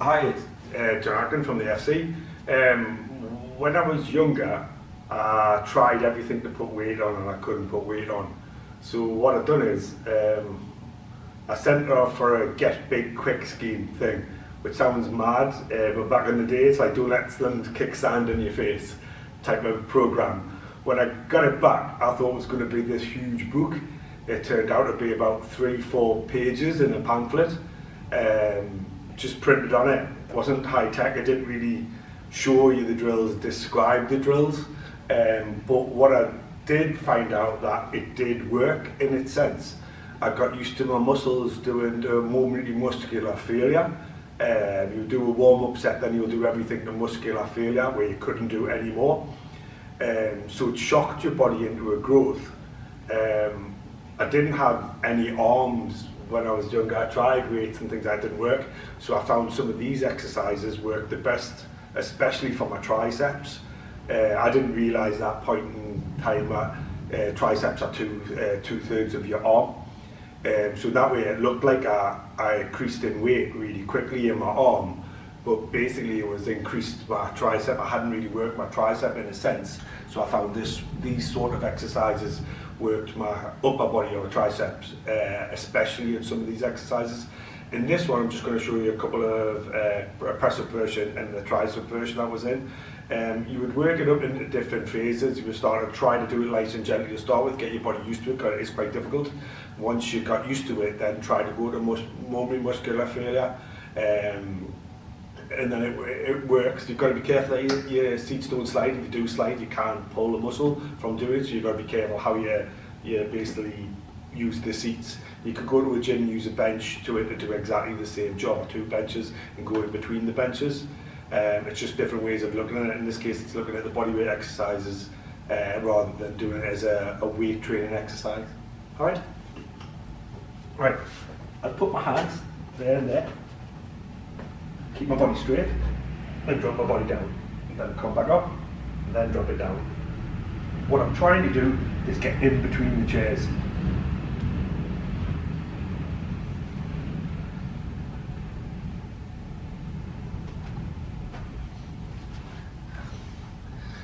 Hi, it's Jonathan from the FC. When I was younger, I tried everything to put weight on and I couldn't put weight on. So what I've done is I sent off for a get big quick scheme thing, which sounds mad, but back in the day it's like don't let them kick sand in your face type of program. When I got it back, I thought it was going to be this huge book. It turned out to be about 3-4 pages in a pamphlet. Just printed on it. It wasn't high tech. It didn't really show you the drills, describe the drills. But what I did find out that it did work in its sense. I got used to my muscles doing the momentary muscular failure. You do a warm-up set, then you'll do everything to muscular failure where you couldn't do any more. So it shocked your body into a growth. I didn't have any arms when I was younger. I tried weights and things that didn't work. So I found some of these exercises work the best, especially for my triceps. I didn't realise that point in time that triceps are two-thirds of your arm. So that way it looked like I increased in weight really quickly in my arm, but basically it was increased my tricep. I hadn't really worked my tricep in a sense, so I found these sort of exercises worked my upper body or triceps, especially in some of these exercises. In this one I'm just going to show you a couple of a press-up version and the tricep version I was in. You would work it up into different phases. You would start to try to do it light and gently to start with, get your body used to it because it is quite difficult. Once you got used to it, then try to go to momentary muscular failure. And then it works. You've got to be careful that your seats don't slide. If you do slide, you can't pull the muscle from doing it, so you've got to be careful how you basically use the seats. You could go to a gym and use a bench to do exactly the same job, 2 benches, and go in between the benches. It's just different ways of looking at it. In this case, it's looking at the bodyweight exercises rather than doing it as a weight training exercise. All right? Right. I'll put my hands there and there. Keep my body straight, and drop my body down. And then come back up, and then drop it down. What I'm trying to do is get in between the chairs.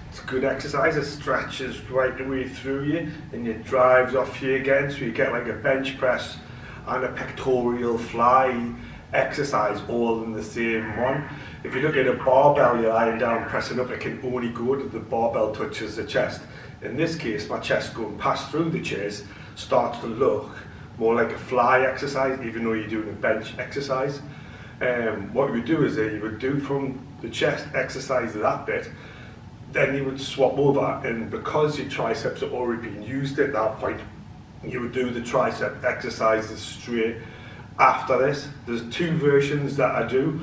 It's a good exercise. It stretches right the way through you, and it drives off you again, so you get like a bench press and a pectoral fly exercise all in the same one. If you look at a barbell, you're lying down pressing up, it can only go to the barbell touches the chest. In this case, my chest going past through the chairs starts to look more like a fly exercise, even though you're doing a bench exercise. What you would do is you would do from the chest exercise that bit, then you would swap over, and because your triceps are already being used at that point, you would do the tricep exercises straight after this. There's 2 versions that I do.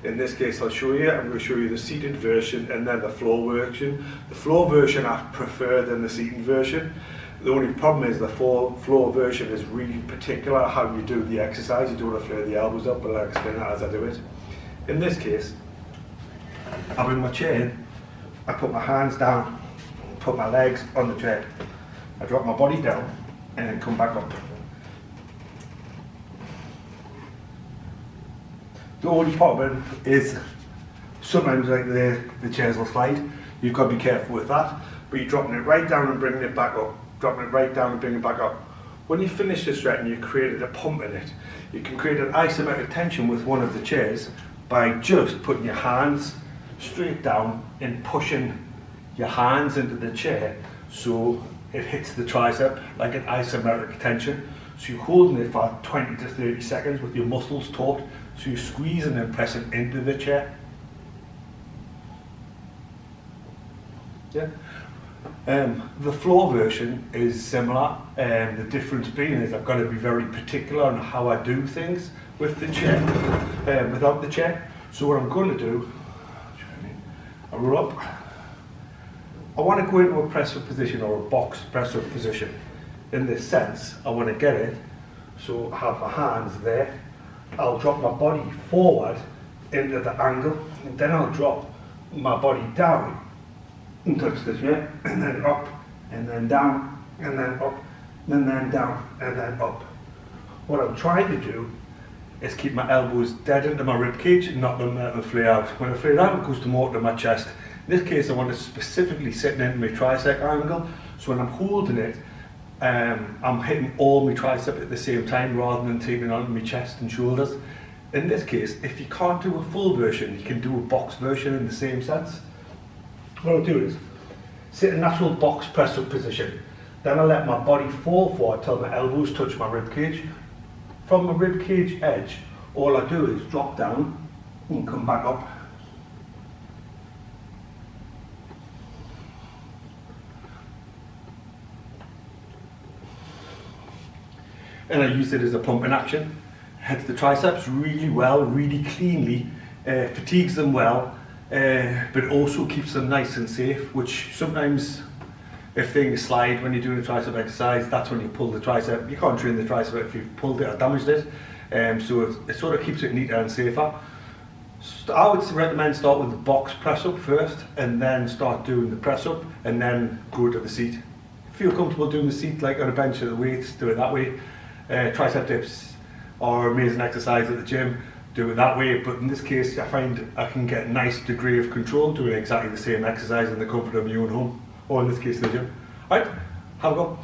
In this case I'll show you. I'm going to show you the seated version and then the floor version. The floor version I prefer than the seated version. The only problem is the floor version is really particular how you do the exercise. You don't want to flare the elbows up, but I'll explain that as I do it. In this case, I'm in my chair. I put my hands down, put my legs on the chair. I drop my body down and then come back up. The only problem is sometimes like the chairs will slide. You've got to be careful with that. But you're dropping it right down and bringing it back up. Dropping it right down and bringing it back up. When you finish this set and you've created a pump in it, you can create an isometric tension with one of the chairs by just putting your hands straight down and pushing your hands into the chair so it hits the tricep like an isometric tension. So you're holding it for 20 to 30 seconds with your muscles taut. So you're squeezing and pressing into the chair. Yeah. The floor version is similar. The difference being is I've got to be very particular on how I do things with the chair, without the chair. So what I'm going to do, I roll up. I want to go into a press-up position or a box press-up position. In this sense, I want to get it so I have my hands there. I'll drop my body forward into the angle, and then I'll drop my body down and touch the chair, and then up, and then down, and then up, and then down, and then up. What I'm trying to do is keep my elbows dead into my rib cage and not them to flare out. When I flare out, it goes to more to my chest. In this case, I want it specifically sitting into my tricep angle, so when I'm holding it, I'm hitting all my tricep at the same time rather than taking on my chest and shoulders. In this case, if you can't do a full version, you can do a box version in the same sense. What I'll do is sit in natural box press up position. Then I let my body fall forward till my elbows touch my rib cage. From my rib cage edge, all I do is drop down and come back up. And I use it as a pumping action. Heads the triceps really well, really cleanly, fatigues them well, but also keeps them nice and safe, which sometimes if things slide when you're doing a tricep exercise, that's when you pull the tricep. You can't train the tricep if you've pulled it or damaged it, so it sort of keeps it neater and safer. I would recommend start with the box press up first, and then start doing the press up, and then go to the seat. Feel comfortable doing the seat like on a bench or the weights, do it that way. Tricep dips are amazing exercise at the gym, do it that way, but in this case I find I can get a nice degree of control doing exactly the same exercise in the comfort of my own home, or in this case the gym. Alright, have a go.